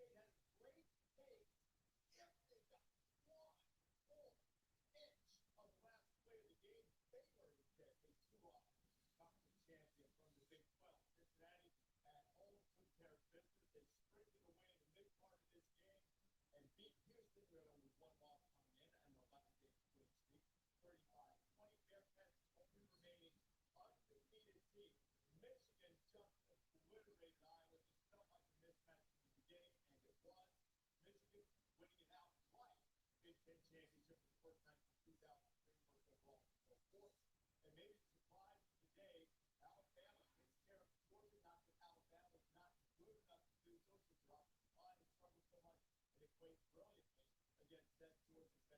Cincinnati will have Katie George, Willie Harvey with Notre Dame. The final with New Year's Six Bowl. They're going through it all right. Marcus Freeman taking over. And Molly McGrath at Baylor. Baylor almost certainly on the way as Big 12 champions to the Super Bowl. Probably to play Ole Miss. Now, those are 3 or 6 games coming up over the next 4 hours. Glad to have you with us. Reese Davis, Kirk Herbstreit, Jesse Palmer, David Collins, and Joey Galloway. So, championship Saturday after season chaos sort of didn't leave us with a whole lot of fun, except maybe who we number one. Well, the way it started, we had Baylor went in classic fashion and go on stand. And from that point on, I don't want to say it was chalk. I think the big surprise was Alabama,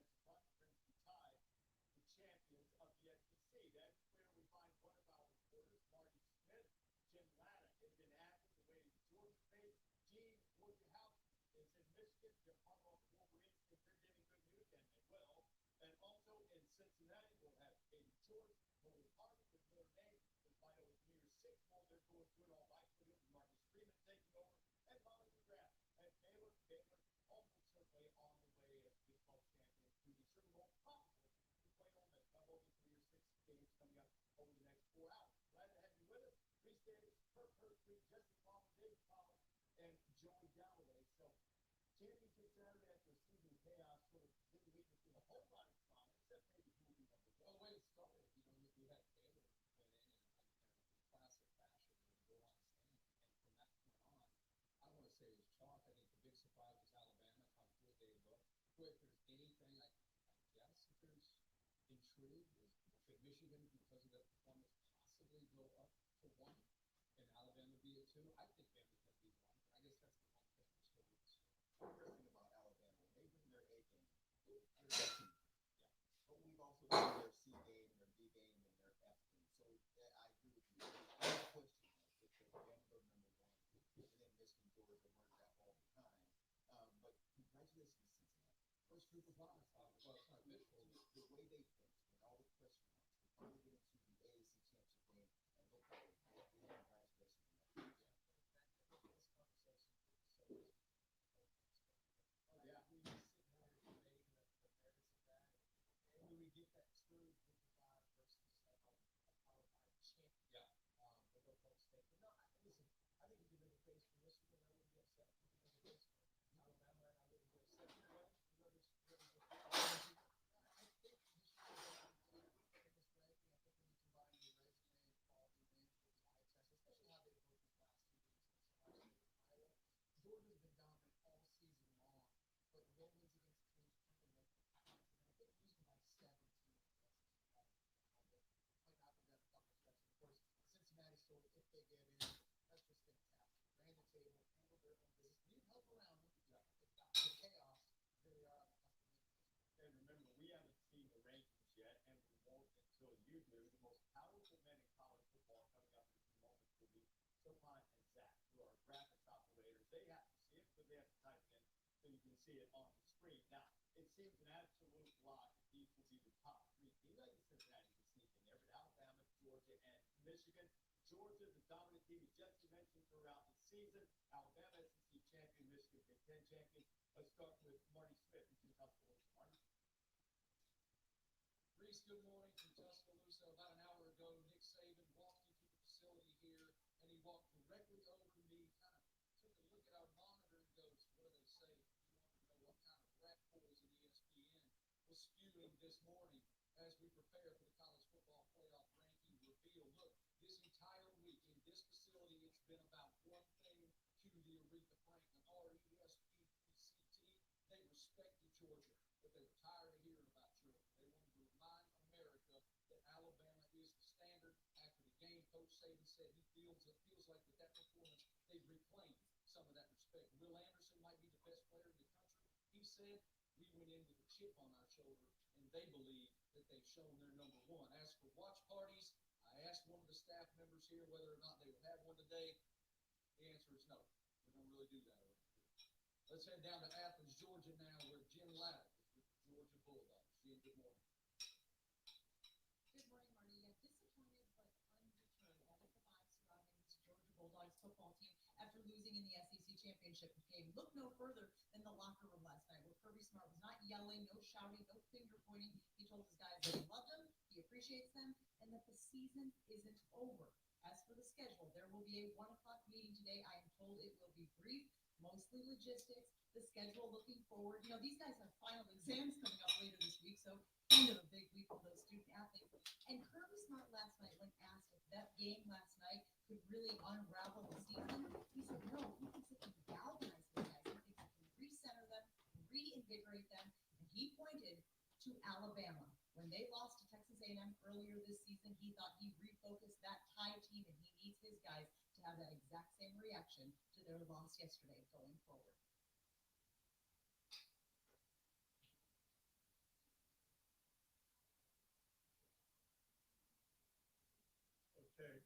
how good they looked. Boy, if there's anything, I guess, if there's intrigue, could Michigan, because of that performance, possibly go up to 1 and Alabama be a 2? I think Bama's going to be 1. I guess that's the one thing we're still going to see. Interesting about Alabama, they bring their A game. Yeah. But we've also seen their C game, their B game, and their F game. So I agree with you. There's no question that if they're Bama number 1, and then Michigan, Georgia work that all the time. But congratulations to Cincinnati. First group of finals. Well, it's not official. The way they finished with all the question marks, they finally get into the AAC championship game and look like congratulations. We get that screwed with the 5 versus a Power 5 champion. Yeah. With Oklahoma State. But no, listen, I think if you make a case for Michigan, I wouldn't be upset. If you make a case for Alabama, I wouldn't be upset. I think Michigan in this ranking, I think when you combine your resume and quality advantage with the eye test, especially how they worked these last 2 weeks against Iowa. Georgia's been dominant all season long, but the wins against teams come to make the pass. And I think losing by 17 might not be that accomplishment. Of course, Cincinnati still, if they get in, that's just fantastic. Ran the table, handled their own business. Need help around them. The chaos, here they are. And remember, we haven't seen the rankings yet, and we won't until you do. The most powerful men in college football coming up in a few moments will be Sopan and Zach, who are graphics operators. They have to see it, but they have to type it in so you can see it on the screen. Now, it seems an absolute lock that these will be the top 3 teams. I think Cincinnati can sneak in there, but Alabama, Georgia, and Michigan. Georgia, the dominant team, as Jesse mentioned throughout the season. Alabama, SEC champion, Michigan, Big Ten champion. Let's start with Marty Smith in Tuscaloosa. Marty? Reese, good morning from Tuscaloosa. About an hour ago, Nick Saban walked into the facility here, and he walked directly over to me, kind of took a look at our monitor and goes, what do they say? You want to know what kind of rat poison ESPN was spewing this morning as we prepare for the college football playoff ranking reveal. Look, this entire week in this facility, it's been about one thing to the Aretha Franklin, R-E-S-P-E-C-T. They respected Georgia, but they were tired of hearing about Georgia. They wanted to remind America that Alabama is the standard. After the game, Coach Saban said he feels like with that performance, they've reclaimed some of that respect. Will Anderson might be the best player in the country. He said we went in with a chip on our shoulder, and they believe that they've shown they're number 1. As for watch parties, I asked one of the staff members here whether or not they would have one today. The answer is no. We don't really do that around here. Let's head down to Athens, Georgia now, where Jen Ladd is with the Georgia Bulldogs. Jen, good morning. Good morning, Marty. Disappointed but undeterred. All of the vibes surrounding this Georgia Bulldogs football team. after losing in the SEC championship game. Look no further than the locker room last night, where Kirby Smart was not yelling, no shouting, no finger pointing. He told his guys that he loved them, he appreciates them, and that the season isn't over. As for the schedule, there will be a 1 o'clock meeting today. I am told it will be brief, mostly logistics. The schedule looking forward. You know, these guys have final exams coming up later this week, so kind of a big week for those student athletes. And Kirby Smart last night, when asked if that game last night could really unravel the season, he said no, he thinks it can galvanize the guys. He thinks it can recenter them, reinvigorate them, and he pointed to Alabama. When they lost to Texas A&M earlier this season, he thought he refocused that Tide team, and he needs his guys to have that exact same reaction to their loss yesterday going forward. Okay.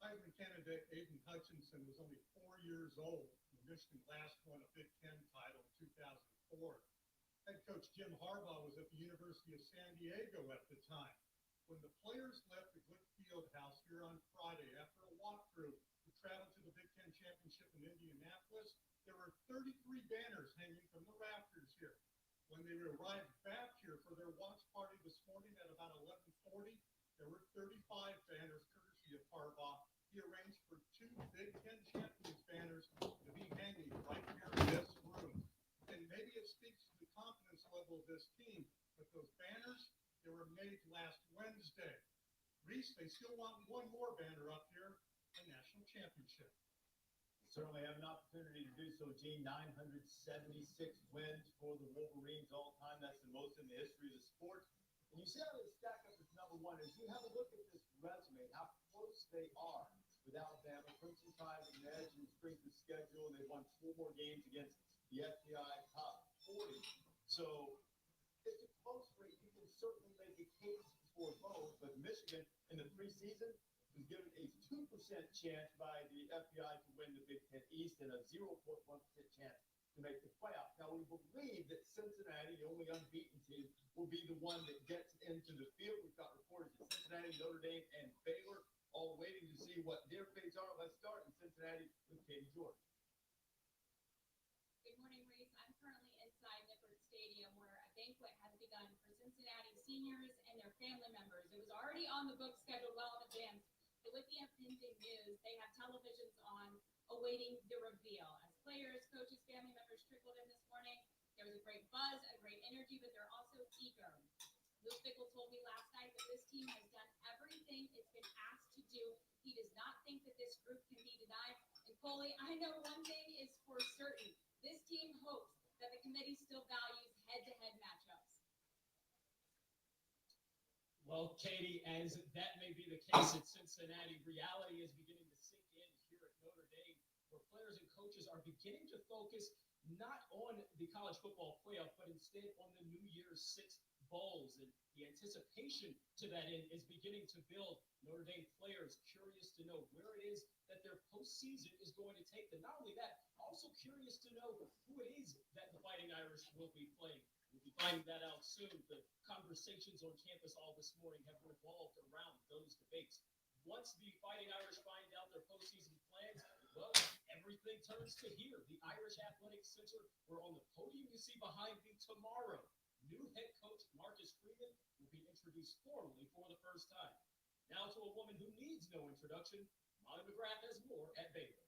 Heisman candidate Aiden Hutchinson was only 4 years old when Michigan last won a Big Ten title in 2004. Head coach Jim Harbaugh was at the University of San Diego at the time. When the players left the Glick Fieldhouse here on Friday after a walkthrough to travel to the Big Ten Championship in Indianapolis, there were 33 banners hanging from the rafters here. When they arrived back here for their watch party this morning at about 11:40, there were 35 banners courtesy of Harbaugh. He arranged for 2 Big Ten Champions banners to be hanging right here in this room. And maybe it speaks to the confidence level of this team, but those banners, they were made last Wednesday. Reese, they still want one more banner up here, a national championship. Certainly have an opportunity to do so, Gene. 976 wins for the Wolverines all time. That's the most in the history of the sport. And you see how they stack up as number one. As you have a look at this resume, how close they are with Alabama. Clemson Tide and Nunez and strength of schedule, and they won 4 more games against the FBI top 40. So it's a close rate. You can certainly make a case for both, but Michigan in the preseason was given a 2% chance by the FBI to win the Big Ten East and a 0.1% chance to make the playoff. Now, we believe that Cincinnati, the only unbeaten team, will be the one that gets into the field. We've got reports that Cincinnati, Notre Dame, and Baylor all waiting to see what their fates are. Let's start in Cincinnati with Katie George. Good morning, Reese. I'm currently inside Nippert Stadium where a banquet has begun for Cincinnati seniors and their family members. It was already on the book scheduled well in advance. But with the impending news, they have televisions on awaiting the reveal. As players, coaches, family members trickled in this morning, there was a great buzz, a great energy, but they're also eager. Luke Fickell told me last night that this team has done everything it's been asked to do. He does not think that this group can be denied. And Coley, I know one thing is for certain. This team hopes that the committee still values head-to-head matchups. Well, Katie, as that may be the case at Cincinnati, reality is beginning to sink in here at Notre Dame, where players and coaches are beginning to focus not on the college football playoff, but instead on the New Year's Six bowls. And the anticipation to that end is beginning to build. Notre Dame players curious to know where it is that their postseason is going to take them. Not only that, also curious to know who it is that the Fighting Irish will be playing. We'll be finding that out soon. The conversations on campus all this morning have revolved around those debates. Once the Fighting Irish find out their postseason plans, well, everything turns to here. The Irish Athletic Center, where on the podium you see behind me tomorrow, new head coach Marcus Freeman will be introduced formally for the first time. Now to a woman who needs no introduction, Molly McGrath has more at Baylor.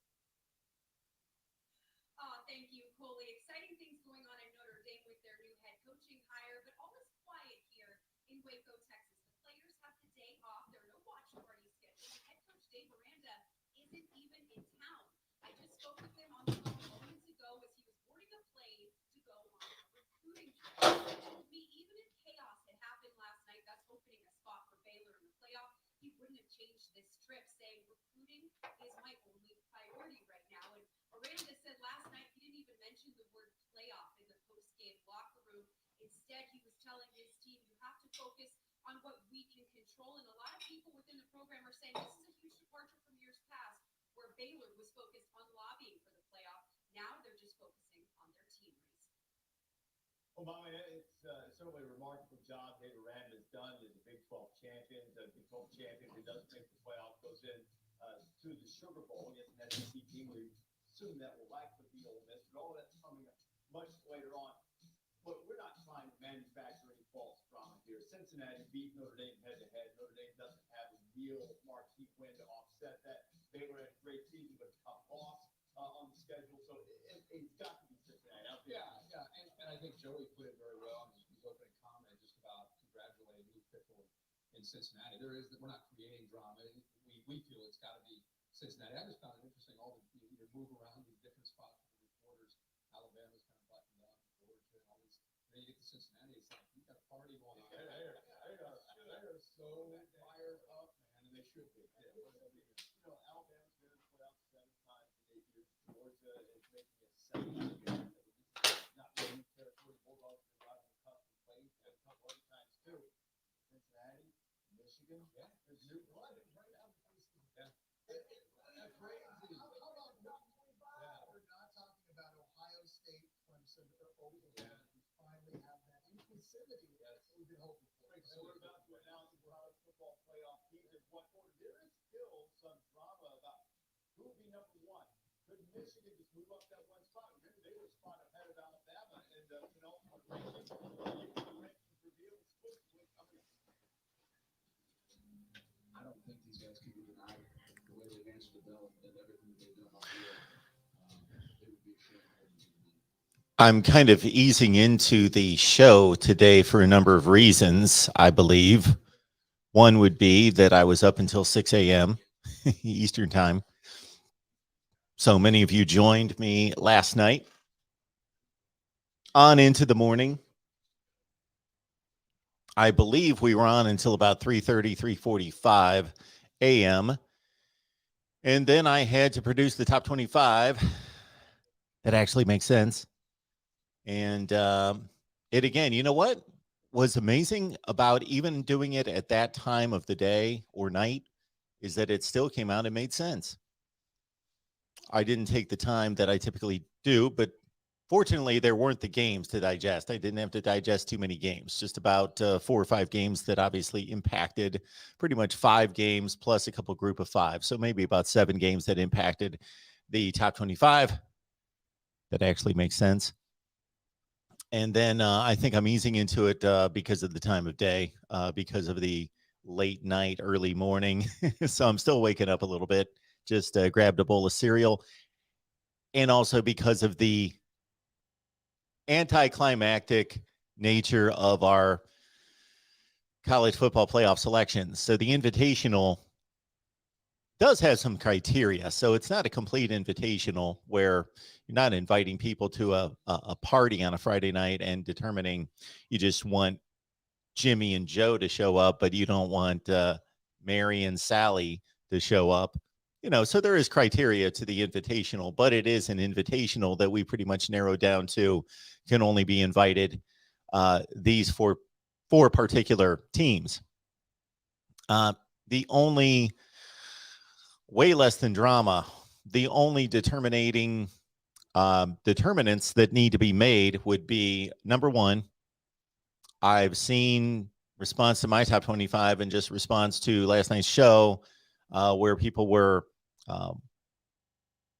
Thank you, Coley. Exciting things going on in Notre Dame with their new head coaching hire, but all is quiet here in Waco, Texas. The players have the day off. There are no watch parties scheduled. Head coach Dave Aranda isn't even in town. I just spoke with him on the phone moments ago as he was boarding a plane to go on a recruiting trip. He told me even if chaos had happened last night, that's opening a spot for Baylor in the playoff, he wouldn't have changed this trip, saying recruiting is my only priority right now. And Aranda said last night he didn't even mention the word playoff in the post-game locker room. Instead, he was telling his team, you have to focus on what we can control. And a lot of people within the program are saying this is a huge departure from years past where Baylor was focused on lobbying for the playoff. Now they're just focusing on their team race. Well, Molly, it's certainly a remarkable job Dave Aranda has done as a Big 12 champion. The Big 12 champion who doesn't make the playoff goes in to the Sugar Bowl against an SEC team. We assume that will likely be Ole Miss, but all that's coming up much later on. But we're not trying to manufacture any false drama here. Cincinnati beat Notre Dame head-to-head. Notre Dame doesn't have a real marquee win to offset that. Baylor had a great season, but a tough loss on the schedule. So it's got to be Cincinnati. And I think Joey put it very well in his opening comment just about congratulating Luke Fickell in Cincinnati. We're not creating drama. We feel it's got to be Cincinnati. I just found it interesting, all the you move around these different spots with the reporters. Alabama's kind of buttoned up, Georgia, and all these. Then you get to Cincinnati, it's like you got a party going on. They are so fired up, man, and they should be. Alabama's been in the playoffs 7 times in 8 years. Georgia is making it 7 years. Not really new territory. Bulldogs have been right on the cusp of playing a couple other times too. Cincinnati, Michigan, there's new blood right out of the place. That's crazy. How about not 25? We're not talking about Ohio State, Clemson, or Ogren. We finally have that inclusivity that we've been hoping for. So we're about to announce the college football playoff teams in what order. There is still some drama about who will be number 1. Could Michigan just move up that one spot? Remember, they were a spot ahead of Alabama, and rankings reveal exclusively coming. I don't think these guys can be denied the way they've answered the bell and everything they've done all year. It would be a shame. I'm kind of easing into the show today for a number of reasons, I believe. One would be that I was up until 6 a.m. Eastern time. So many of you joined me last night on into the morning. I believe we were on until about 3:30, 3:45 a.m. And then I had to produce the top 25. That actually makes sense. And it again, you know what was amazing about even doing it at that time of the day or night is that it still came out and made sense. I didn't take the time that I typically do, but fortunately there weren't the games to digest. I didn't have to digest too many games, just about 4 or 5 games that obviously impacted pretty much 5 games plus a couple group of 5. So maybe about 7 games that impacted the top 25. That actually makes sense. And then I think I'm easing into it because of the time of day, because of the late night, early morning. So I'm still waking up a little bit, just grabbed a bowl of cereal. And also because of the anticlimactic nature of our college football playoff selections. So the invitational does have some criteria. So it's not a complete invitational where you're not inviting people to a party on a Friday night and determining you just want Jimmy and Joe to show up, but you don't want Mary and Sally to show up. So there is criteria to the invitational, but it is an invitational that we pretty much narrowed down to can only be invited these four particular teams. The only way less than drama, the only determinants that need to be made would be, number 1, I've seen response to my top 25 and just response to last night's show where people were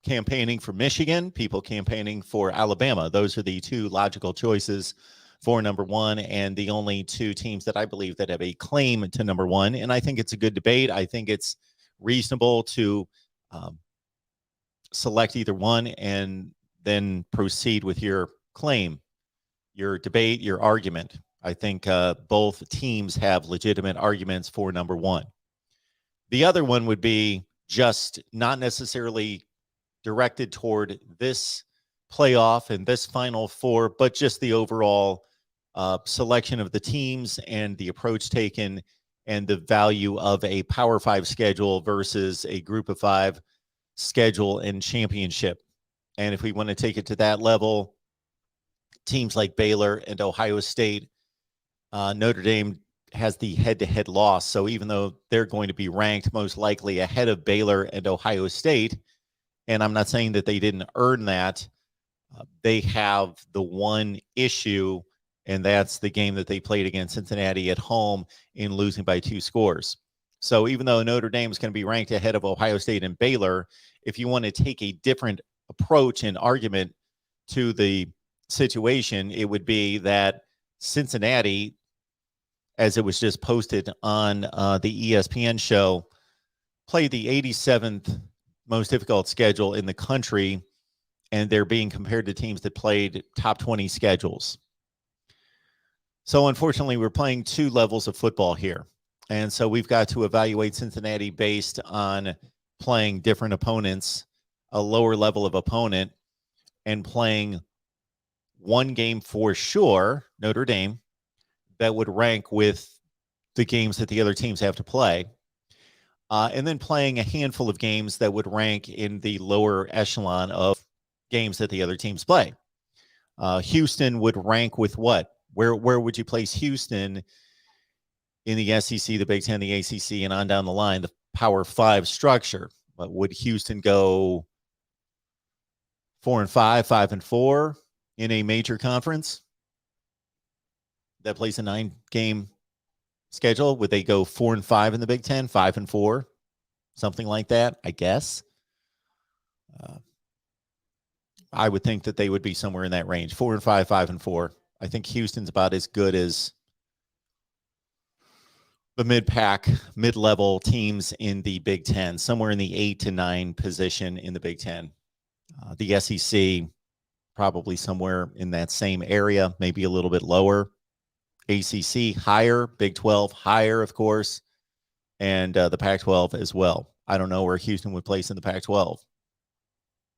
campaigning for Michigan, people campaigning for Alabama. Those are the 2 logical choices for number 1, and the only 2 teams that I believe that have a claim to number 1. And I think it's a good debate. I think it's reasonable to select either one and then proceed with your claim, your debate, your argument. I think both teams have legitimate arguments for number 1. The other one would be just not necessarily directed toward this playoff and this Final Four, but just the overall selection of the teams and the approach taken and the value of a Power 5 schedule versus a Group of 5 schedule and championship. And if we want to take it to that level, teams like Baylor and Ohio State, Notre Dame has the head-to-head loss. So even though they're going to be ranked most likely ahead of Baylor and Ohio State, and I'm not saying that they didn't earn that, they have the one issue, and that's the game that they played against Cincinnati at home in losing by 2 scores. So even though Notre Dame is going to be ranked ahead of Ohio State and Baylor, if you want to take a different approach and argument to the situation, it would be that Cincinnati, as it was just posted on the ESPN show, played the 87th most difficult schedule in the country, and they're being compared to teams that played top 20 schedules. So unfortunately, we're playing two levels of football here. And so we've got to evaluate Cincinnati based on playing different opponents, a lower level of opponent, and playing one game for sure, Notre Dame, that would rank with the games that the other teams have to play. And then playing a handful of games that would rank in the lower echelon of games that the other teams play. Houston would rank with what? Where would you place Houston in the SEC, the Big Ten, the ACC, and on down the line, the Power 5 structure? But would Houston go 4-5, 5-4 in a major conference that plays a 9-game schedule? Would they go 4-5 in the Big Ten, 5-4, something like that? I guess. I would think that they would be somewhere in that range, 4-5, 5-4. I think Houston's about as good as the mid-pack, mid-level teams in the Big Ten, somewhere in the 8 to 9 position in the Big Ten. The SEC, probably somewhere in that same area, maybe a little bit lower. ACC, higher. Big 12, higher, of course. And the Pac-12 as well. I don't know where Houston would place in the Pac-12.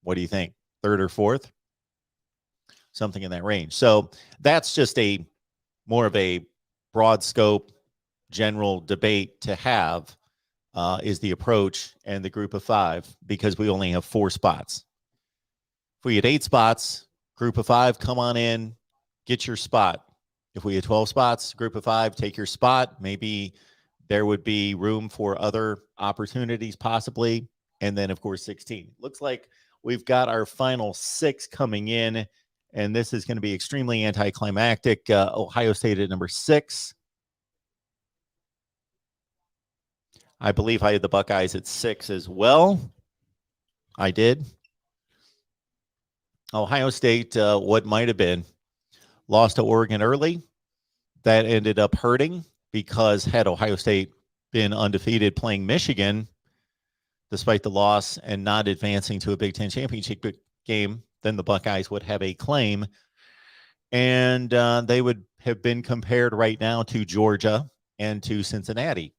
What do you think? Third or fourth? Something in that range. So that's just a more of a broad scope, general debate to have is the approach and the group of 5, because we only have 4 spots. If we had 8 spots, group of 5, come on in, get your spot. If we had 12 spots, group of 5, take your spot. Maybe there would be room for other opportunities possibly. And then, of course, 16. Looks like we've got our final 6 coming in, and this is going to be extremely anticlimactic. Ohio State at number 6. I believe I had the Buckeyes at 6 as well. I did. Ohio State, what might have been, lost to Oregon early. That ended up hurting, because had Ohio State been undefeated playing Michigan, despite the loss and not advancing to a Big Ten championship game, then the Buckeyes would have a claim. And they would have been compared right now to Georgia and to Cincinnati.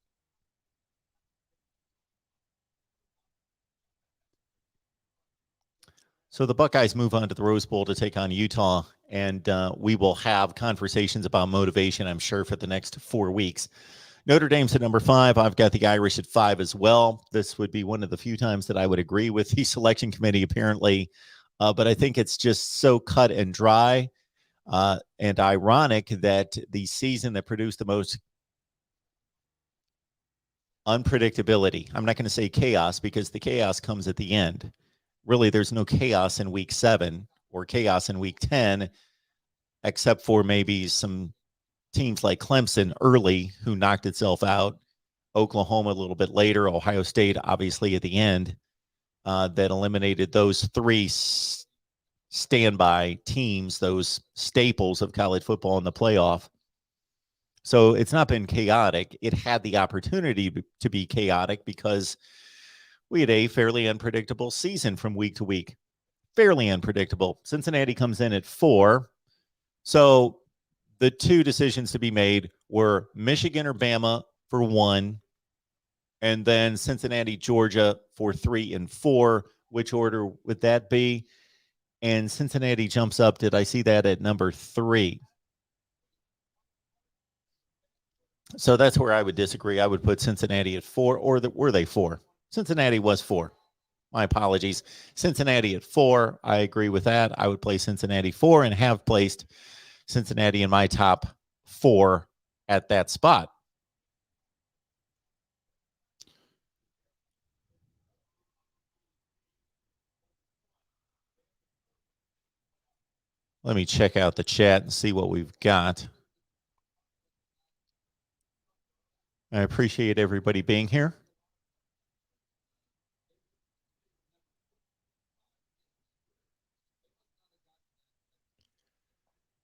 So the Buckeyes move on to the Rose Bowl to take on Utah, and we will have conversations about motivation, I'm sure, for the next 4 weeks. Notre Dame's at number 5. I've got the Irish at 5 as well. This would be one of the few times that I would agree with the selection committee, apparently. But I think it's just so cut and dry and ironic that the season that produced the most unpredictability, I'm not going to say chaos, because the chaos comes at the end. Really, there's no chaos in week 7 or chaos in week 10, except for maybe some teams like Clemson early who knocked itself out, Oklahoma a little bit later, Ohio State obviously at the end, that eliminated those 3 standby teams, those staples of college football in the playoff. So it's not been chaotic. It had the opportunity to be chaotic because we had a fairly unpredictable season from week to week. Fairly unpredictable. Cincinnati comes in at 4. So the 2 decisions to be made were Michigan or Bama for 1, and then Cincinnati, Georgia for 3 and 4. Which order would that be? And Cincinnati jumps up. Did I see that at number 3? So that's where I would disagree. I would put Cincinnati at 4, or were they 4? Cincinnati was 4. My apologies. Cincinnati at 4. I agree with that. I would play Cincinnati 4 and have placed Cincinnati in my top 4 at that spot. Let me check out the chat and see what we've got. I appreciate everybody being here.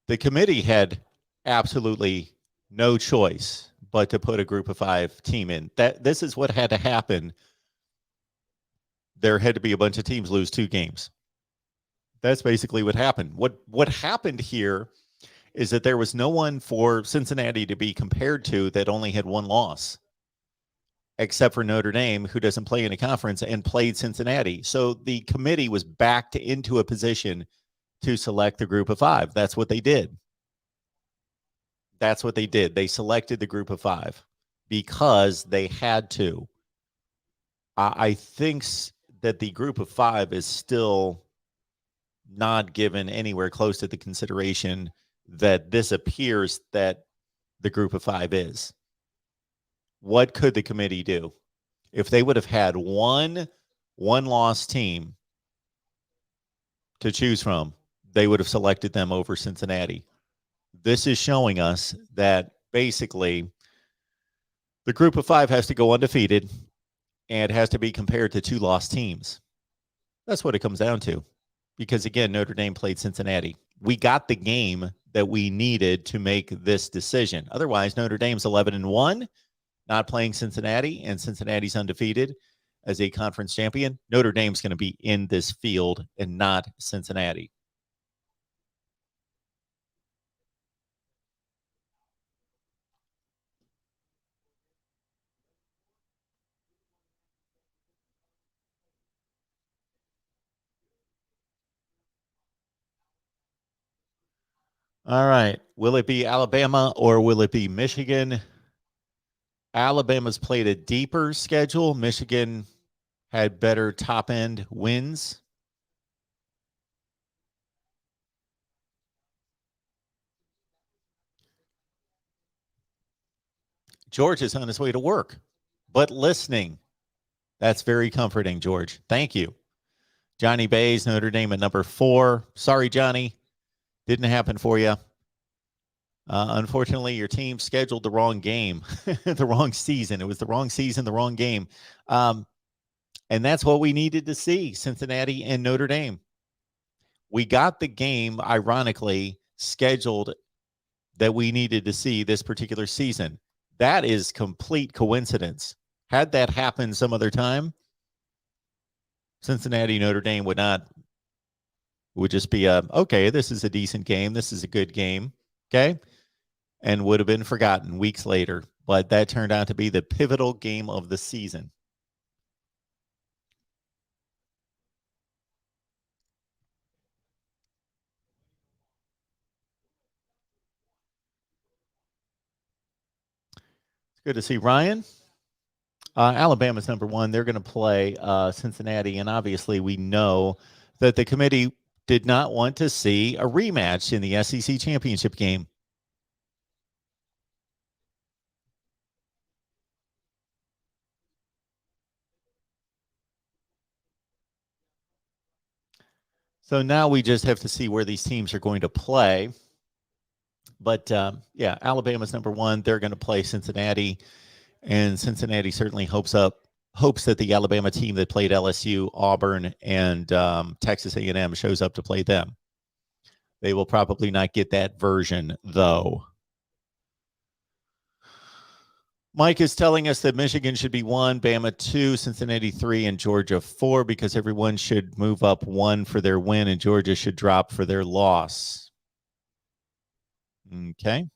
The committee had absolutely no choice but to put a group of 5 team in. This is what had to happen. There had to be a bunch of teams lose 2 games. That's basically what happened. What happened here is that there was no one for Cincinnati to be compared to that only had 1 loss, except for Notre Dame, who doesn't play in a conference and played Cincinnati. So the committee was backed into a position to select the group of 5. That's what they did. That's what they did. They selected the group of 5 because they had to. I think that the group of 5 is still not given anywhere close to the consideration that this appears that the group of 5 is. What could the committee do? If they would have had one loss team to choose from, they would have selected them over Cincinnati. This is showing us that basically the group of 5 has to go undefeated and has to be compared to 2 lost teams. That's what it comes down to. Because again, Notre Dame played Cincinnati. We got the game that we needed to make this decision. Otherwise, Notre Dame's 11-1, not playing Cincinnati, and Cincinnati's undefeated as a conference champion. Notre Dame's going to be in this field and not Cincinnati. All right. Will it be Alabama or will it be Michigan? Alabama's played a deeper schedule. Michigan had better top-end wins. George is on his way to work, but listening. That's very comforting, George. Thank you. Johnny Bays, Notre Dame at number 4. Sorry, Johnny. Didn't happen for you. Unfortunately, your team scheduled the wrong game, the wrong season. It was the wrong season, the wrong game. And that's what we needed to see, Cincinnati and Notre Dame. We got the game, ironically, scheduled that we needed to see this particular season. That is complete coincidence. Had that happened some other time, Cincinnati, Notre Dame would just be okay, this is a decent game. This is a good game. Okay. And would have been forgotten weeks later. But that turned out to be the pivotal game of the season. It's good to see Ryan. Alabama's number 1. They're going to play Cincinnati. And obviously, we know that the committee did not want to see a rematch in the SEC championship game. So now we just have to see where these teams are going to play. But, yeah, Alabama's number 1. They're going to play Cincinnati. And Cincinnati certainly hopes that the Alabama team that played LSU, Auburn, and Texas A&M shows up to play them. They will probably not get that version, though. Mike is telling us that Michigan should be 1, Bama 2, Cincinnati 3, and Georgia 4 because everyone should move up 1 for their win and Georgia should drop for their loss. Okay.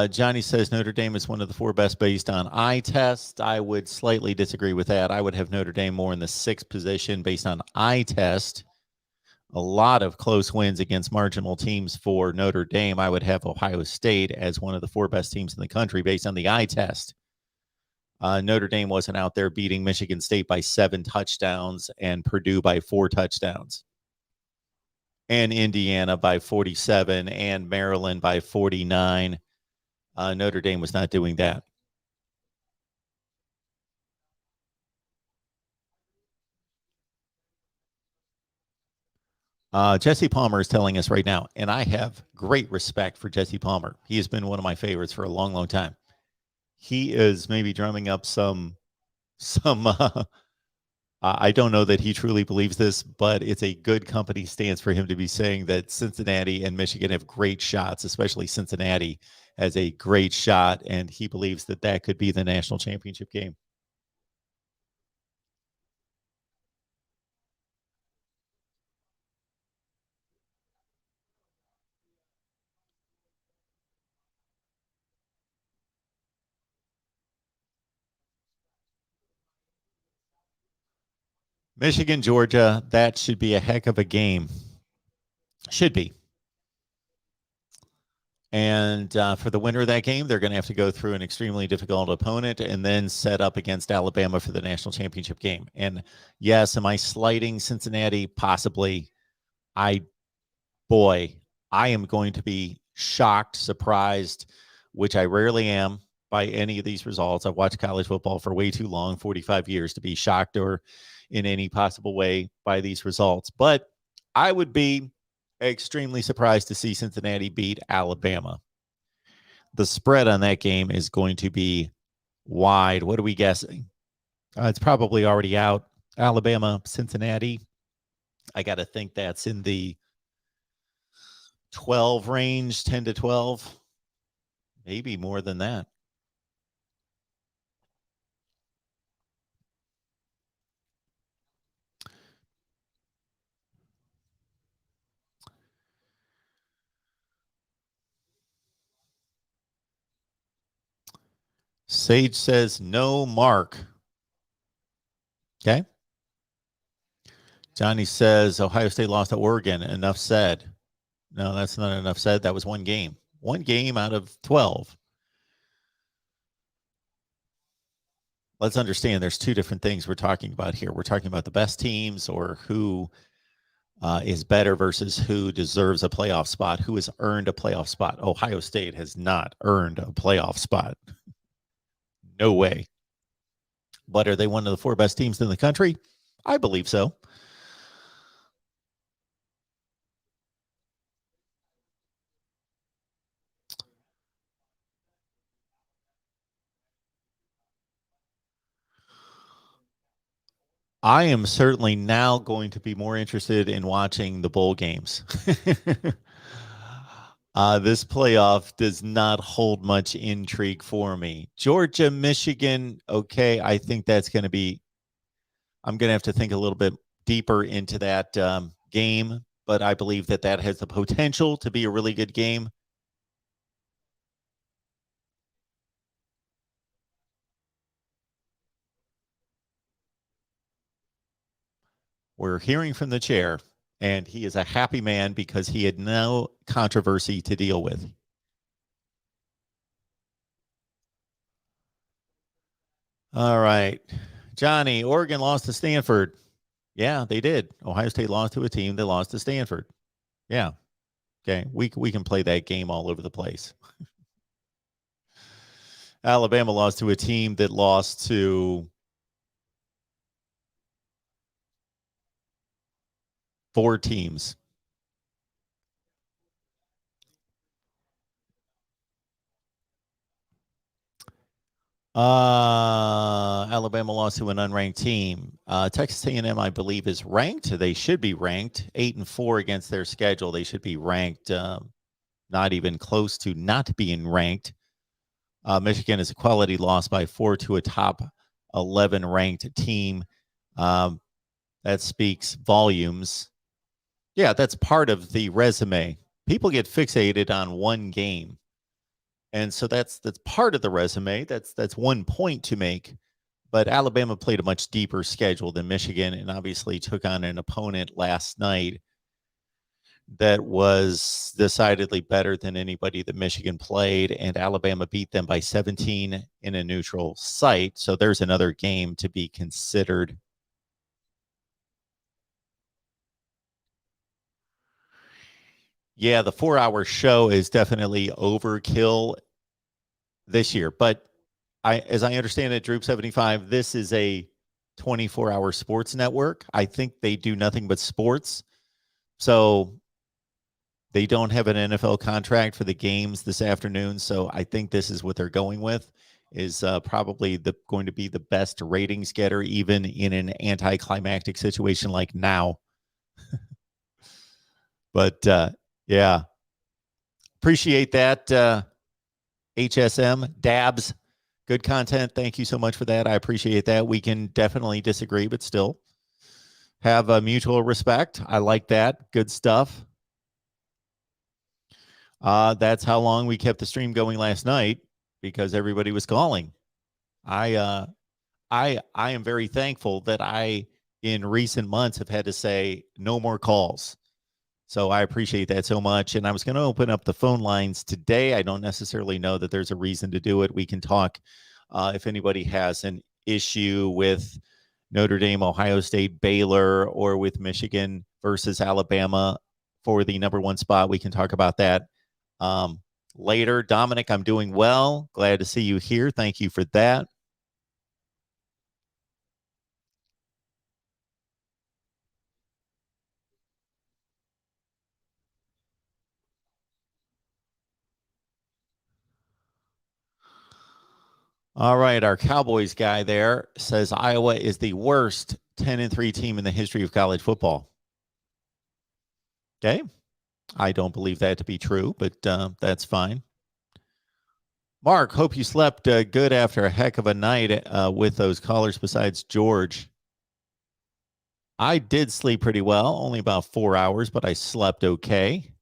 Johnny says Notre Dame is one of the 4 best based on eye test. I would slightly disagree with that. I would have Notre Dame more in the 6th position based on eye test. A lot of close wins against marginal teams for Notre Dame. I would have Ohio State as one of the 4 best teams in the country based on the eye test. Notre Dame wasn't out there beating Michigan State by 7 touchdowns and Purdue by 4 touchdowns. And Indiana by 47 and Maryland by 49. Notre Dame was not doing that. Jesse Palmer is telling us right now, and I have great respect for Jesse Palmer. He has been one of my favorites for a long, long time. He is maybe drumming up some I don't know that he truly believes this, but it's a good company stance for him to be saying that Cincinnati and Michigan have great shots, especially Cincinnati has a great shot, and he believes that that could be the national championship game. Michigan, Georgia, that should be a heck of a game. Should be. And for the winner of that game, they're going to have to go through an extremely difficult opponent and then set up against Alabama for the national championship game. And yes, am I slighting Cincinnati? Possibly. I am going to be shocked, surprised, which I rarely am by any of these results. I've watched college football for way too long, 45 years, to be shocked or in any possible way by these results. But I would be extremely surprised to see Cincinnati beat Alabama. The spread on that game is going to be wide. What are we guessing? It's probably already out. Alabama, Cincinnati. I got to think that's in the 12 range, 10 to 12, maybe more than that. Sage says no mark. Okay. Johnny says Ohio State lost to Oregon. Enough said. No, that's not enough said. That was one game. One game out of 12. Let's understand there's two different things we're talking about here. We're talking about the best teams, or who is better versus who deserves a playoff spot, who has earned a playoff spot. Ohio State has not earned a playoff spot. No way. But are they one of the four best teams in the country? I believe so. I am certainly now going to be more interested in watching the bowl games. This playoff does not hold much intrigue for me. Georgia, Michigan, okay, I think that's going to be, I'm going to have to think a little bit deeper into that game, but I believe that that has the potential to be a really good game. We're hearing from the chair, and he is a happy man because he had no controversy to deal with. All right. Johnny, Oregon lost to Stanford. Yeah, they did. Ohio State lost to a team that lost to Stanford. Yeah. Okay. We can play that game all over the place. Alabama lost to a team that lost to four teams. Alabama lost to an unranked team. Texas A&M, I believe, is ranked. They should be ranked 8-4 against their schedule. They should be ranked, not even close to not being ranked. Michigan is a quality loss by 4 to a top 11 ranked team. That speaks volumes. Yeah, that's part of the resume. People get fixated on one game. And so that's part of the resume. That's one point to make. But Alabama played a much deeper schedule than Michigan, and obviously took on an opponent last night that was decidedly better than anybody that Michigan played, and Alabama beat them by 17 in a neutral site. So there's another game to be considered. Yeah, the 4-hour show is definitely overkill this year, but as I understand it, Droop 75, this is a 24-hour sports network. I think they do nothing but sports. So they don't have an NFL contract for the games this afternoon. So I think this is what they're going with, is probably going to be the best ratings getter, even in an anticlimactic situation like now. But yeah, appreciate that. HSM Dabs, good content. Thank you so much for that. I appreciate that. We can definitely disagree, but still have a mutual respect. I like that. Good stuff. That's how long we kept the stream going last night, because everybody was calling. I am very thankful that I, in recent months, have had to say no more calls. So I appreciate that so much. And I was going to open up the phone lines today. I don't necessarily know that there's a reason to do it. We can talk if anybody has an issue with Notre Dame, Ohio State, Baylor, or with Michigan versus Alabama for the #1 spot. We can talk about that later. Dominic, I'm doing well. Glad to see you here. Thank you for that. All right, our Cowboys guy there says Iowa is the worst 10-3 team in the history of college football. Okay, I don't believe that to be true, but that's fine. Mark, hope you slept good after a heck of a night with those callers besides George. I did sleep pretty well, only about 4 hours, but I slept okay.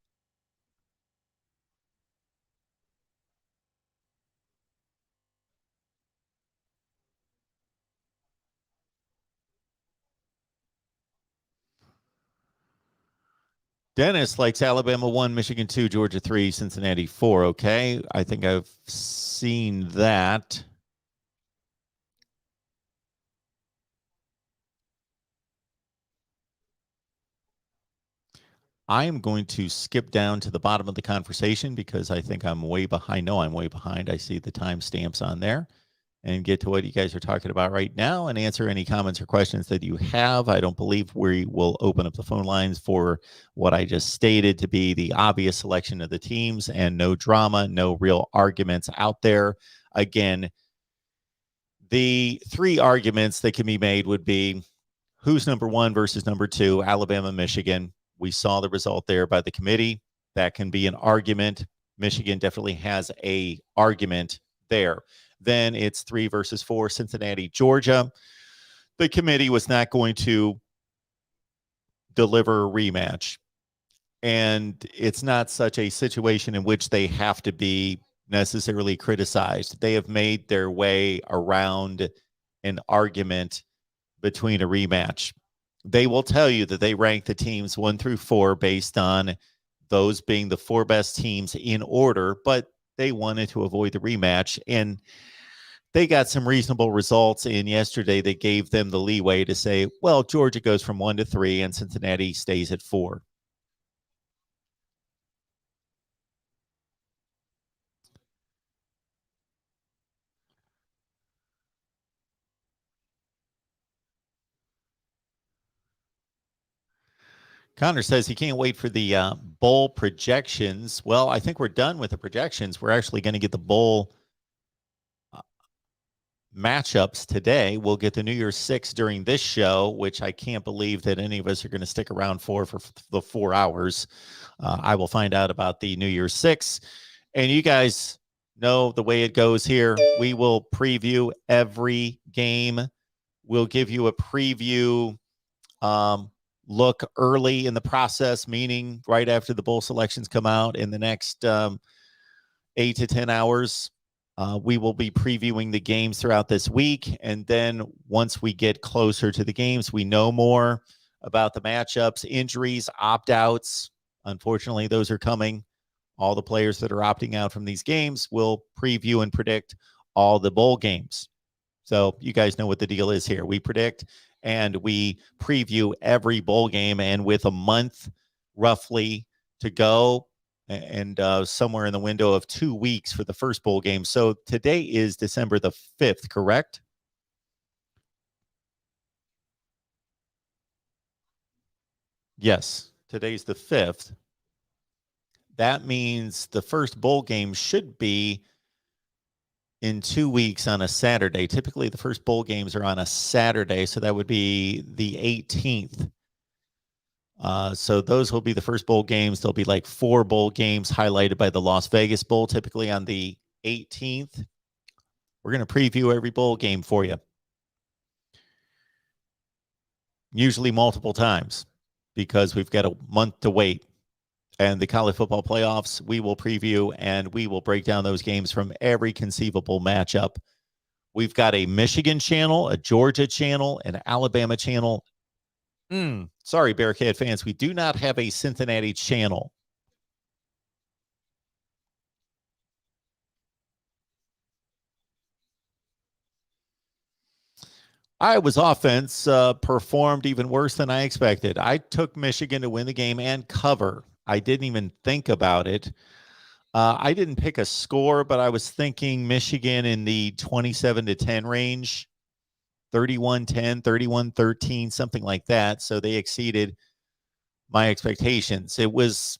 Dennis likes Alabama 1, Michigan 2, Georgia 3, Cincinnati 4. Okay, I think I've seen that. I am going to skip down to the bottom of the conversation because I think I'm way behind. No, I'm way behind. I see the timestamps on there, and get to what you guys are talking about right now and answer any comments or questions that you have. I don't believe we will open up the phone lines for what I just stated to be the obvious selection of the teams, and no drama, no real arguments out there. Again, the three arguments that can be made would be who's #1 versus #2, Alabama, Michigan. We saw the result there by the committee. That can be an argument. Michigan definitely has a argument there. Then it's 3 versus 4, Cincinnati, Georgia. The committee was not going to deliver a rematch. And it's not such a situation in which they have to be necessarily criticized. They have made their way around an argument between a rematch. They will tell you that they rank the teams 1 through 4 based on those being the 4 best teams in order, but they wanted to avoid the rematch. And they got some reasonable results in yesterday that gave them the leeway to say, well, Georgia goes from 1 to 3 and Cincinnati stays at 4. Connor says he can't wait for the bowl projections. Well, I think we're done with the projections. We're actually going to get the bowl matchups today. We'll get the New Year's 6 during this show, which I can't believe that any of us are going to stick around for the 4 hours. I will find out about the New Year's 6. And you guys know the way it goes here. We will preview every game. We'll give you a preview look early in the process, meaning right after the bowl selections come out in the next 8 to 10 hours. We will be previewing the games throughout this week. And then once we get closer to the games, we know more about the matchups, injuries, opt-outs. Unfortunately, those are coming. All the players that are opting out from these games will preview and predict all the bowl games. So you guys know what the deal is here. We predict and we preview every bowl game, and with a month roughly to go and somewhere in the window of 2 weeks for the first bowl game. So today is December the 5th, correct? Yes. Today's the 5th. That means the first bowl game should be in 2 weeks on a Saturday. Typically, the first bowl games are on a Saturday, so that would be the 18th. So those will be the first bowl games. There'll be like 4 bowl games highlighted by the Las Vegas Bowl, typically on the 18th. We're going to preview every bowl game for you, usually multiple times, because we've got a month to wait. And the college football playoffs, we will preview and we will break down those games from every conceivable matchup. We've got a Michigan channel, a Georgia channel, an Alabama channel. Sorry, Bearcat fans, we do not have a Cincinnati channel. Iowa's offense performed even worse than I expected. I took Michigan to win the game and cover. I didn't even think about it. I didn't pick a score, but I was thinking Michigan in the 27-10 range, 31-10, 31-13, something like that. So they exceeded my expectations. It was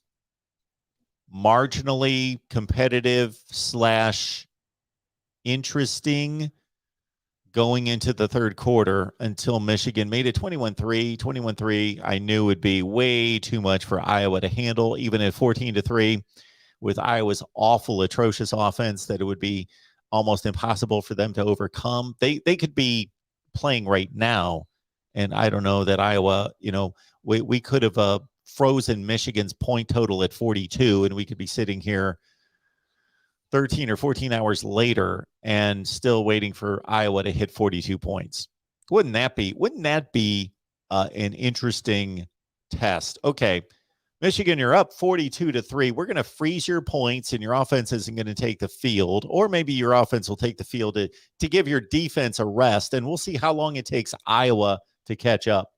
marginally competitive / interesting going into the third quarter until Michigan made it 21-3. 21-3, I knew would be way too much for Iowa to handle, even at 14-3 with Iowa's awful, atrocious offense, that it would be almost impossible for them to overcome. They could be playing right now, and I don't know that Iowa, we could have frozen Michigan's point total at 42, and we could be sitting here 13 or 14 hours later and still waiting for Iowa to hit 42 points. Wouldn't that be an interesting test? Okay, Michigan, you're up 42-3. We're going to freeze your points, and your offense isn't going to take the field, or maybe your offense will take the field to give your defense a rest, and we'll see how long it takes Iowa to catch up.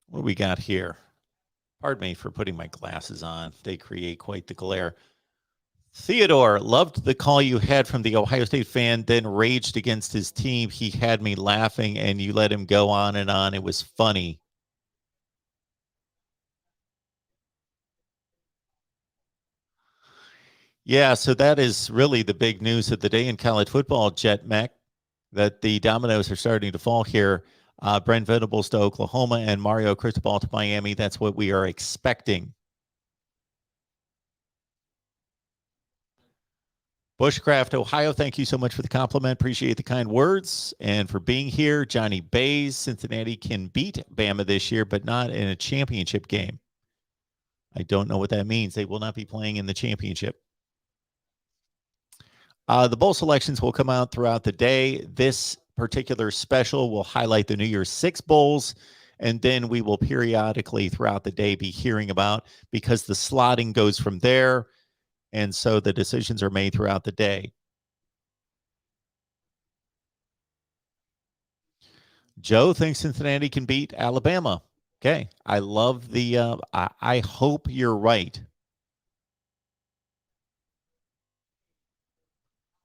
What do we got here? Pardon me for putting my glasses on. They create quite the glare. Theodore, loved the call you had from the Ohio State fan, then raged against his team. He had me laughing, and you let him go on and on. It was funny. Yeah, so that is really the big news of the day in college football, Jet Mech, that the dominoes are starting to fall here. Brent Venables to Oklahoma and Mario Cristobal to Miami. That's what we are expecting. Bushcraft, Ohio, thank you so much for the compliment. Appreciate the kind words and for being here. Johnny Bays, Cincinnati can beat Bama this year, but not in a championship game. I don't know what that means. They will not be playing in the championship. The bowl selections will come out throughout the day. This particular special will highlight the New Year's Six bowls, and then we will periodically throughout the day be hearing about, because the slotting goes from there, and so the decisions are made throughout the day. Joe thinks Cincinnati can beat Alabama. Okay, I love the I hope you're right.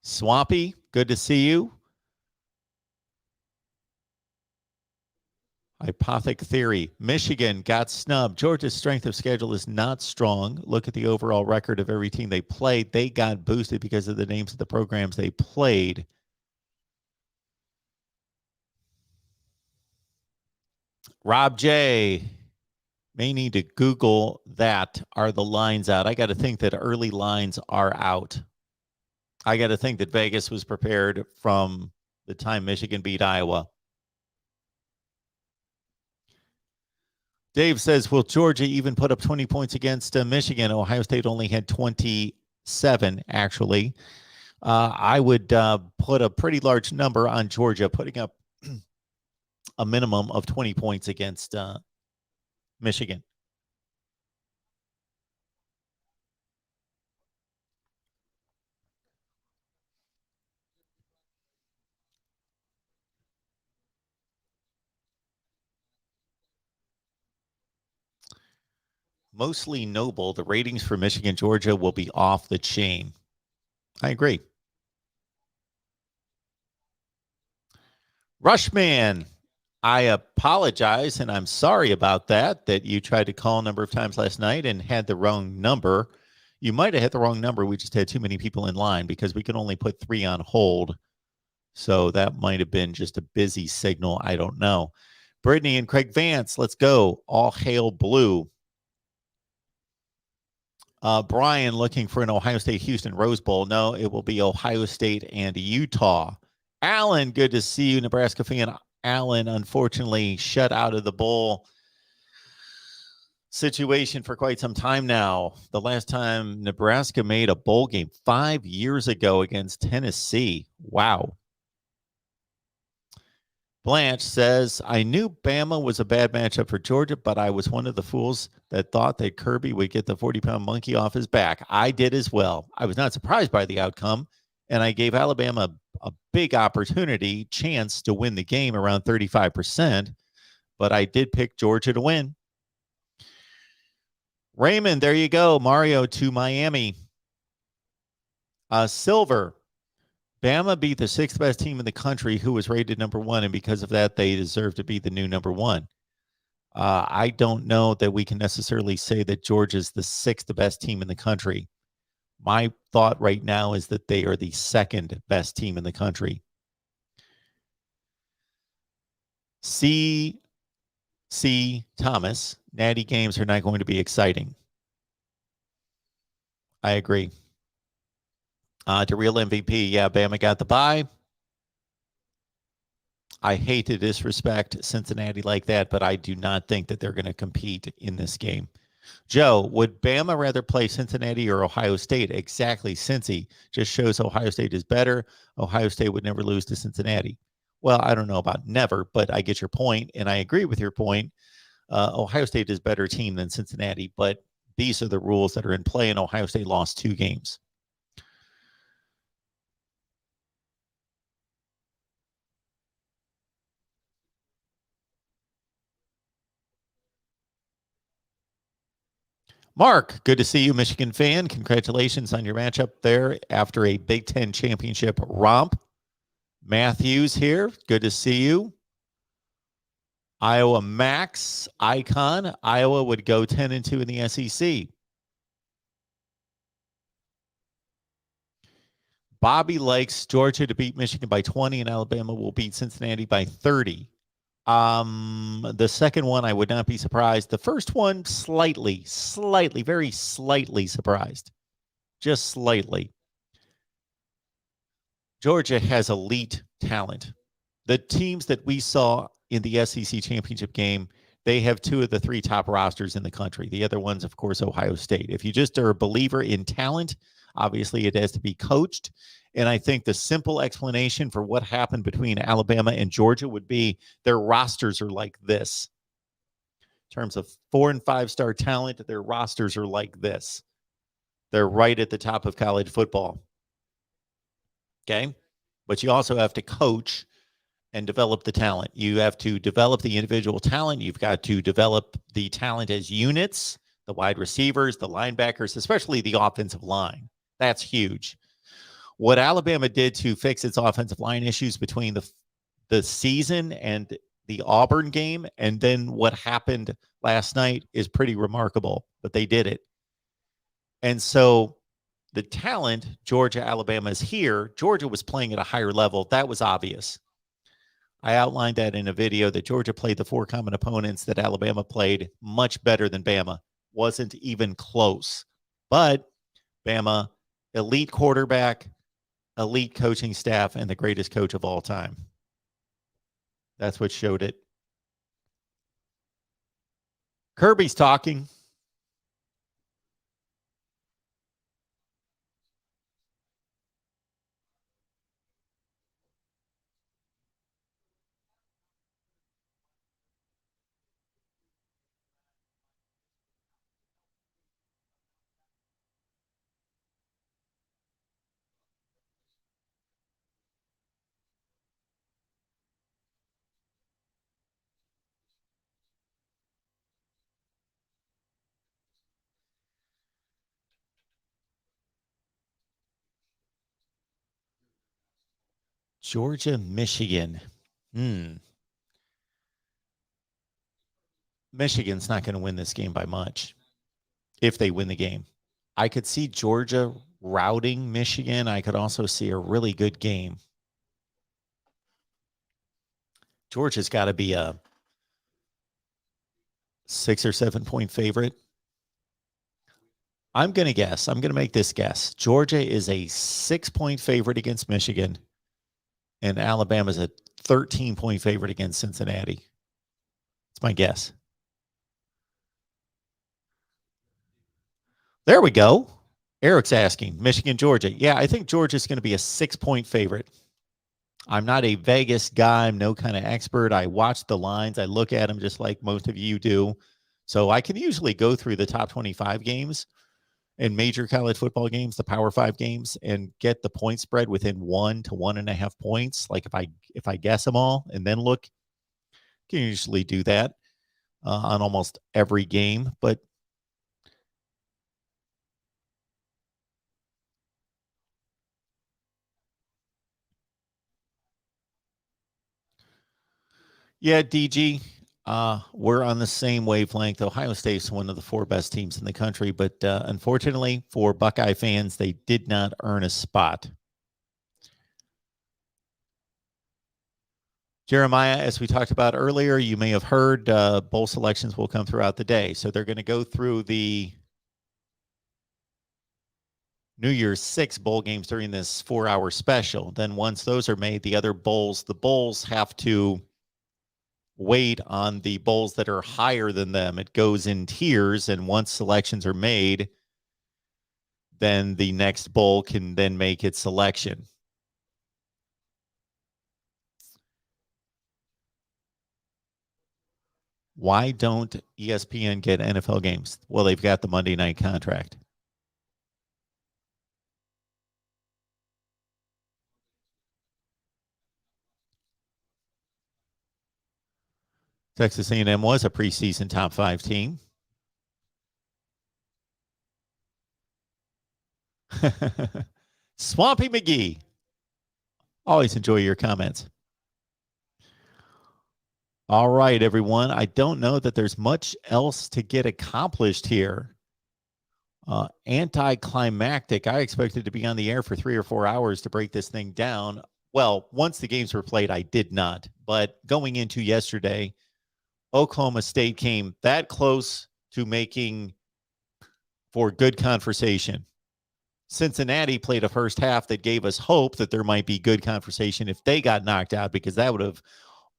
Swampy, good to see you. Hypothic theory. Michigan got snubbed. Georgia's strength of schedule is not strong. Look at the overall record of every team they played. They got boosted because of the names of the programs they played. Rob J. may need to Google that. Are the lines out? I got to think that early lines are out. I got to think that Vegas was prepared from the time Michigan beat Iowa. Dave says, will Georgia even put up 20 points against Michigan? Ohio State only had 27, actually. I would put a pretty large number on Georgia, putting up a minimum of 20 points against Michigan. Mostly noble. The ratings for Michigan, Georgia will be off the chain. I agree. Rushman, I apologize, and I'm sorry about that you tried to call a number of times last night and had the wrong number. You might have hit the wrong number. We just had too many people in line because we can only put 3 on hold. So that might have been just a busy signal. I don't know. Brittany and Craig Vance, let's go. All hail blue. Brian looking for an Ohio State-Houston Rose Bowl. No, it will be Ohio State and Utah. Alan, good to see you, Nebraska fan. Alan, unfortunately, shut out of the bowl situation for quite some time now. The last time Nebraska made a bowl game 5 years ago against Tennessee. Wow. Blanche says, I knew Bama was a bad matchup for Georgia, but I was one of the fools that thought that Kirby would get the 40-pound monkey off his back. I did as well. I was not surprised by the outcome, and I gave Alabama a big opportunity, chance to win the game around 35%, but I did pick Georgia to win. Raymond, there you go. Mario to Miami. Silver. Bama beat the 6th best team in the country who was rated number 1, and because of that, they deserve to be the new number 1. I don't know that we can necessarily say that Georgia's the 6th best team in the country. My thought right now is that they are the 2nd best team in the country. C. Thomas, natty games are not going to be exciting. I agree. To real MVP, yeah, Bama got the bye. I hate to disrespect Cincinnati like that, but I do not think that they're going to compete in this game. Joe, would Bama rather play Cincinnati or Ohio State? Exactly. Cincy just shows Ohio State is better. Ohio State would never lose to Cincinnati. Well, I don't know about never, but I get your point, and I agree with your point. Ohio State is a better team than Cincinnati, but these are the rules that are in play, and Ohio State lost 2 games. Mark, good to see you, Michigan fan. Congratulations on your matchup there after a Big Ten championship romp. Matthews here, good to see you. Iowa Max Icon, Iowa would go 10-2 in the SEC. Bobby likes Georgia to beat Michigan by 20, and Alabama will beat Cincinnati by 30. The second one, I would not be surprised. The first one, slightly, very slightly surprised. Just slightly. Georgia has elite talent. The teams that we saw in the SEC championship game, they have 2 of the 3 top rosters in the country. The other one's, of course, Ohio State. If you just are a believer in talent, obviously it has to be coached. And I think the simple explanation for what happened between Alabama and Georgia would be their rosters are like this. In terms of 4- and 5-star talent, their rosters are like this. They're right at the top of college football. Okay? But you also have to coach and develop the talent. You have to develop the individual talent. You've got to develop the talent as units, the wide receivers, the linebackers, especially the offensive line. That's huge. What Alabama did to fix its offensive line issues between the season and the Auburn game, and then what happened last night is pretty remarkable, but they did it. And so the talent, Georgia, Alabama is here. Georgia was playing at a higher level. That was obvious. I outlined that in a video that Georgia played the 4 common opponents that Alabama played much better than Bama. Wasn't even close. But Bama, elite quarterback, elite coaching staff, and the greatest coach of all time. That's what showed it. Kirby's talking. Georgia, Michigan. Michigan's not going to win this game by much if they win the game. I could see Georgia routing Michigan. I could also see a really good game. Georgia's got to be a 6 or 7 point favorite. I'm going to make this guess. Georgia is a 6-point favorite against Michigan, and Alabama's a 13-point favorite against Cincinnati. It's my guess. There we go. Eric's asking, Michigan, Georgia. Yeah, I think Georgia's going to be a 6-point favorite. I'm not a Vegas guy. I'm no kind of expert. I watch the lines. I look at them just like most of you do. So I can usually go through the top 25 games in major college football games, the Power 5 games, and get the point spread within 1 to 1.5 points. Like if I guess them all and then look, can usually do that on almost every game. But yeah, DG, we're on the same wavelength. Ohio State's one of the 4 best teams in the country, but unfortunately for Buckeye fans, they did not earn a spot. Jeremiah, as we talked about earlier, you may have heard bowl selections will come throughout the day. So they're going to go through the New Year's 6 bowl games during this 4-hour special. Then once those are made, the bowls have to wait on the bowls that are higher than them. It goes in tiers, and once selections are made, then the next bowl can then make its selection. Why don't ESPN get NFL games? Well, they've got the Monday night contract. Texas A&M was a preseason top 5 team. Swampy McGee. Always enjoy your comments. All right, everyone. I don't know that there's much else to get accomplished here. Anticlimactic. I expected to be on the air for 3 or 4 hours to break this thing down. Well, once the games were played, I did not. But going into yesterday, Oklahoma State came that close to making for good conversation. Cincinnati played a first half that gave us hope that there might be good conversation if they got knocked out, because that would have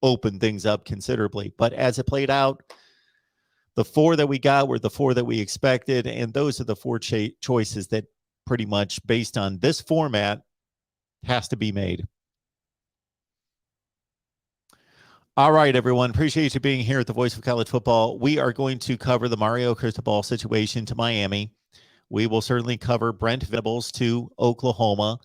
opened things up considerably. But as it played out, the 4 that we got were the 4 that we expected, and those are the 4 choices that pretty much, based on this format, has to be made. All right, everyone. Appreciate you being here at the Voice of College Football. We are going to cover the Mario Cristobal situation to Miami. We will certainly cover Brent Venables to Oklahoma,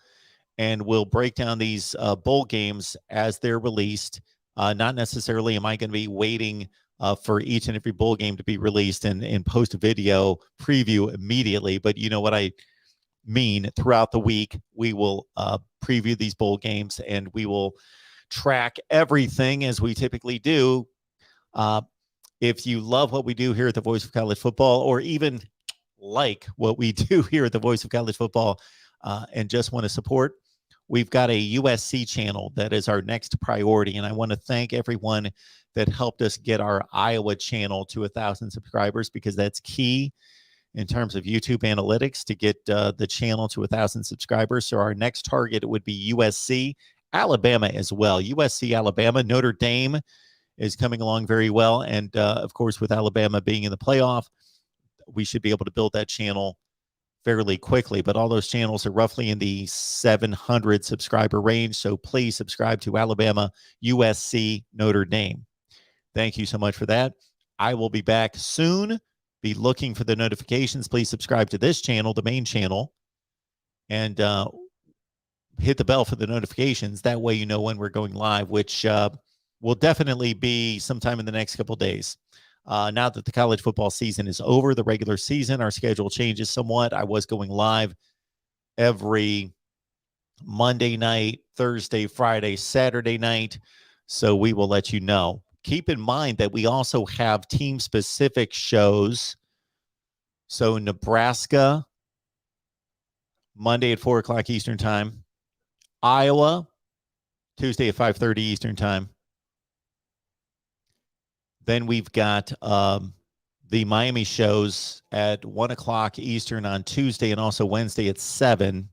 and we'll break down these bowl games as they're released. Not necessarily am I going to be waiting for each and every bowl game to be released and post a video preview immediately, but you know what I mean. Throughout the week, we will preview these bowl games, and we will track everything as we typically do. If you love what we do here at the Voice of College Football, or even like what we do here at the Voice of College Football, and just want to support, we've got a USC channel that is our next priority. And I want to thank everyone that helped us get our Iowa channel to 1,000 subscribers, because that's key in terms of YouTube analytics to get the channel to 1,000 subscribers. So our next target would be USC, Alabama as well. USC, Alabama, Notre Dame is coming along very well. And of course, with Alabama being in the playoff, we should be able to build that channel fairly quickly. But all those channels are roughly in the 700 subscriber range. So please subscribe to Alabama, USC, Notre Dame. Thank you so much for that. I will be back soon. Be looking for the notifications. Please subscribe to this channel, the main channel, and hit the bell for the notifications. That way you know when we're going live, which will definitely be sometime in the next couple days. Now that the college football season is over, the regular season, our schedule changes somewhat. I was going live every Monday night, Thursday, Friday, Saturday night. So we will let you know. Keep in mind that we also have team-specific shows. So Nebraska, Monday at 4 o'clock Eastern Time. Iowa, Tuesday at 5:30 Eastern Time. Then we've got the Miami shows at 1 o'clock Eastern on Tuesday and also Wednesday at 7.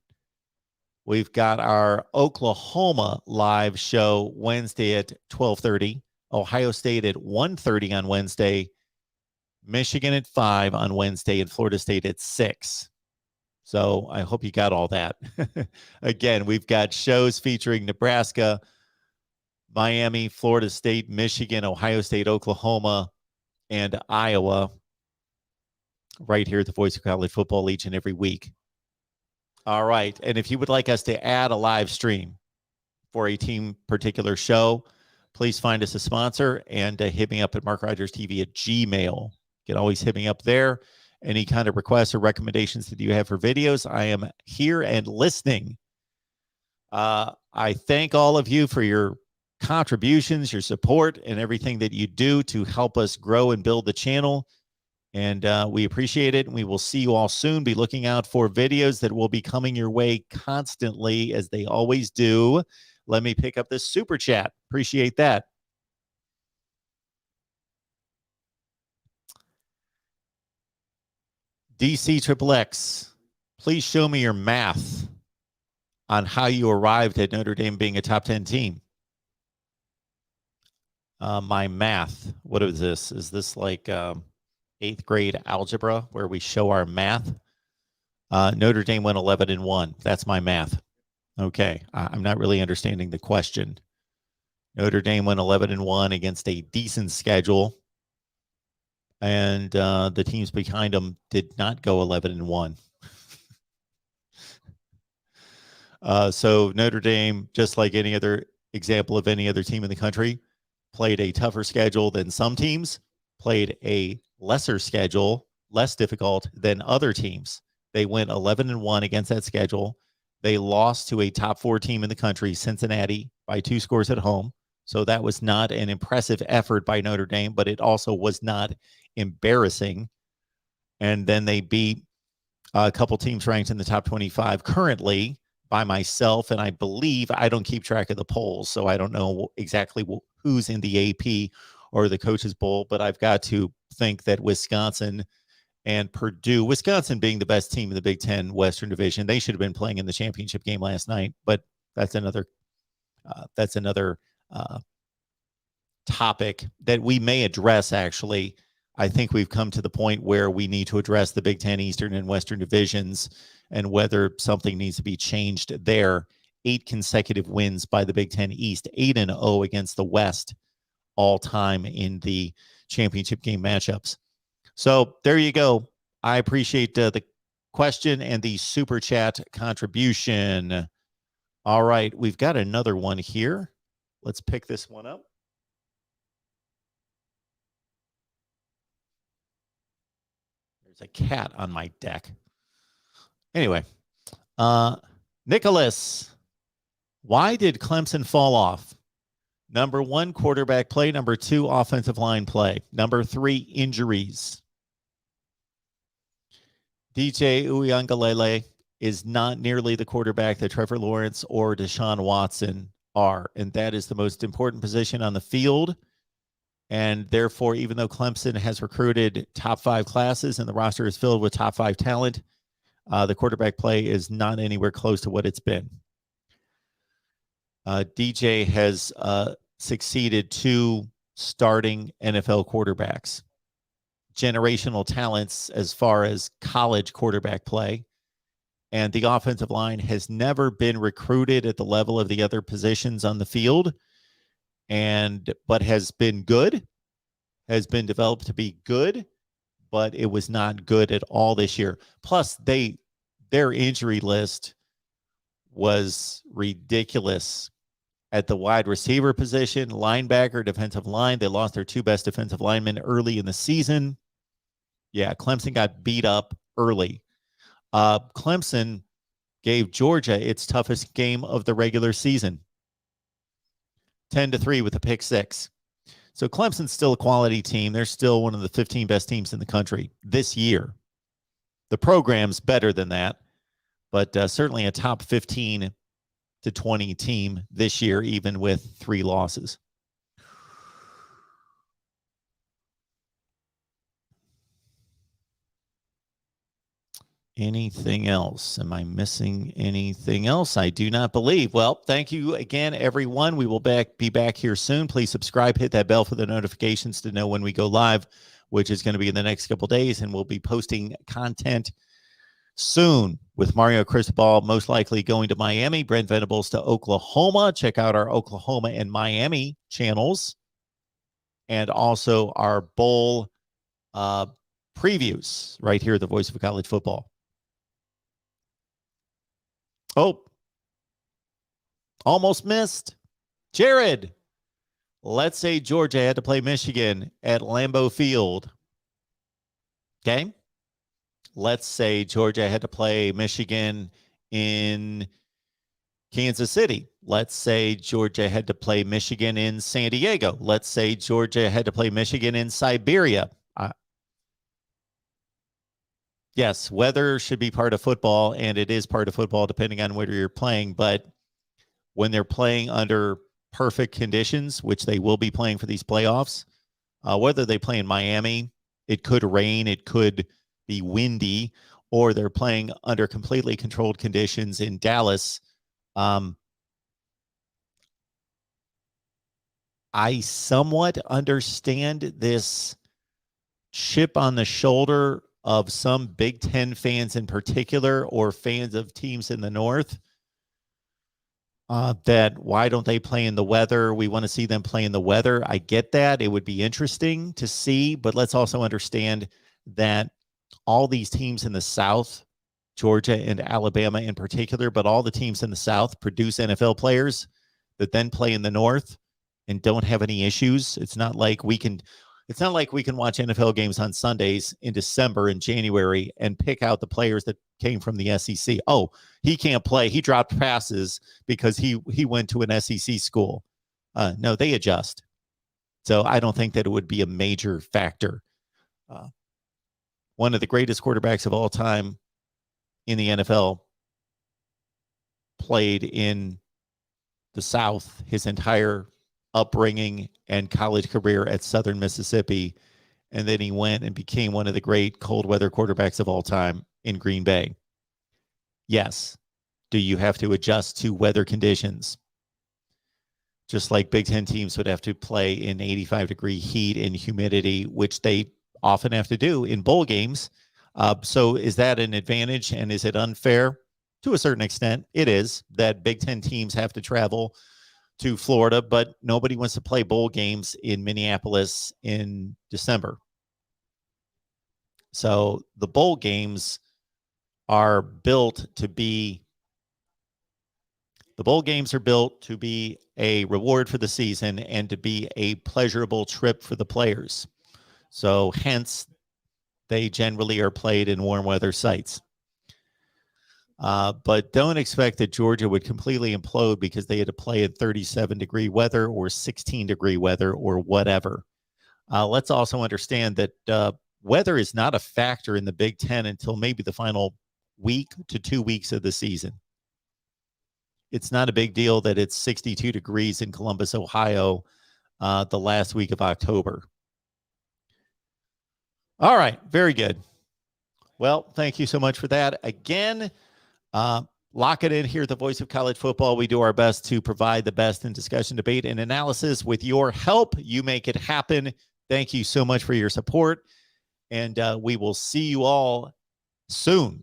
We've got our Oklahoma live show Wednesday at 12:30. Ohio State at 1:30 on Wednesday. Michigan at 5 on Wednesday, and Florida State at 6. So I hope you got all that. Again, we've got shows featuring Nebraska, Miami, Florida State, Michigan, Ohio State, Oklahoma, and Iowa right here at the Voice of College Football each and every week. All right. And if you would like us to add a live stream for a team particular show, please find us a sponsor and hit me up at MarkRogersTV at Gmail. You can always hit me up there. Any kind of requests or recommendations that you have for videos, I am here and listening. I thank all of you for your contributions, your support, and everything that you do to help us grow and build the channel. And we appreciate it. And we will see you all soon. Be looking out for videos that will be coming your way constantly, as they always do. Let me pick up this super chat. Appreciate that. DC XXX, please show me your math on how you arrived at Notre Dame being a top 10 team. My math, what is this? Is this like 8th grade algebra where we show our math? Notre Dame went 11-1. That's my math. Okay, I'm not really understanding the question. Notre Dame went 11-1 against a decent schedule, and the teams behind them did not go 11-1. So Notre Dame, just like any other example of any other team in the country, played a tougher schedule than some teams, played a lesser schedule, less difficult than other teams. They went 11-1 against that schedule. They lost to a top 4 team in the country, Cincinnati, by 2 scores at home. So that was not an impressive effort by Notre Dame, but it also was not embarrassing. And then they beat a couple teams ranked in the top 25 currently by myself. And I believe I don't keep track of the polls, so I don't know exactly who's in the AP or the Coaches Bowl, but I've got to think that Wisconsin and Purdue, Wisconsin being the best team in the Big Ten Western Division, they should have been playing in the championship game last night, but that's another topic that we may address. Actually, I think we've come to the point where we need to address the Big Ten Eastern and Western divisions and whether something needs to be changed there. 8 consecutive wins by the Big Ten East, 8-0 against the West all time in the championship game matchups. So there you go. I appreciate the question and the super chat contribution. All right, we've got another one here. Let's pick this one up. There's a cat on my deck. Anyway, Nicholas, why did Clemson fall off? Number 1, quarterback play. Number 2, offensive line play. Number 3, injuries. DJ Uiagalelei is not nearly the quarterback that Trevor Lawrence or Deshaun Watson are, and that is the most important position on the field. And therefore, even though Clemson has recruited top 5 classes and the roster is filled with top 5 talent, the quarterback play is not anywhere close to what it's been. DJ has succeeded 2 starting NFL quarterbacks, generational talents as far as college quarterback play. And the offensive line has never been recruited at the level of the other positions on the field, but has been good, has been developed to be good, but it was not good at all this year. Plus, their injury list was ridiculous at the wide receiver position, linebacker, defensive line. They lost their 2 best defensive linemen early in the season. Yeah, Clemson got beat up early. Clemson gave Georgia its toughest game of the regular season. 10-3 with a pick six. So Clemson's still a quality team. They're still one of the 15 best teams in the country this year. The program's better than that, but certainly a top 15 to 20 team this year, even with 3 losses. Anything else? Am I missing anything else? I do not believe. Well, thank you again, everyone. We will be back here soon. Please subscribe, hit that bell for the notifications to know when we go live, which is going to be in the next couple days, and we'll be posting content soon with Mario Cristobal most likely going to Miami, Brent Venables to Oklahoma. Check out our Oklahoma and Miami channels, and also our bowl previews right here at the Voice of College Football. Oh, almost missed. Jared, let's say Georgia had to play Michigan at Lambeau Field. Okay. Let's say Georgia had to play Michigan in Kansas City. Let's say Georgia had to play Michigan in San Diego. Let's say Georgia had to play Michigan in Siberia. Yes, weather should be part of football, and it is part of football depending on where you're playing. But when they're playing under perfect conditions, which they will be playing for these playoffs, whether they play in Miami, it could rain, it could be windy, or they're playing under completely controlled conditions in Dallas. I somewhat understand this chip on the shoulder of some Big Ten fans in particular, or fans of teams in the North, that why don't they play in the weather? We want to see them play in the weather. I get that. It would be interesting to see, but let's also understand that all these teams in the South, Georgia and Alabama in particular, but all the teams in the South produce NFL players that then play in the North and don't have any issues. It's not like we can watch NFL games on Sundays in December and January and pick out the players that came from the SEC. Oh, he can't play. He dropped passes because he went to an SEC school. No, they adjust. So I don't think that it would be a major factor. One of the greatest quarterbacks of all time in the NFL played in the South his entire upbringing and college career at Southern Mississippi, and then he went and became one of the great cold weather quarterbacks of all time in Green Bay. Yes. Do you have to adjust to weather conditions? Just like Big Ten teams would have to play in 85-degree heat and humidity, which they often have to do in bowl games. So is that an advantage, and is it unfair? To a certain extent, it is, that Big Ten teams have to travel to Florida, but nobody wants to play bowl games in Minneapolis in December. So the bowl games are built to be a reward for the season and to be a pleasurable trip for the players. So hence, they generally are played in warm weather sites. But don't expect that Georgia would completely implode because they had to play in 37-degree weather or 16-degree weather or whatever. Let's also understand that weather is not a factor in the Big Ten until maybe the final week to 2 weeks of the season. It's not a big deal that it's 62 degrees in Columbus, Ohio, the last week of October. All right, very good. Well, thank you so much for that. Again, lock it in here at the Voice of College Football. We do our best to provide the best in discussion, debate, and analysis. With your help, you make it happen. Thank you so much for your support, and we will see you all soon.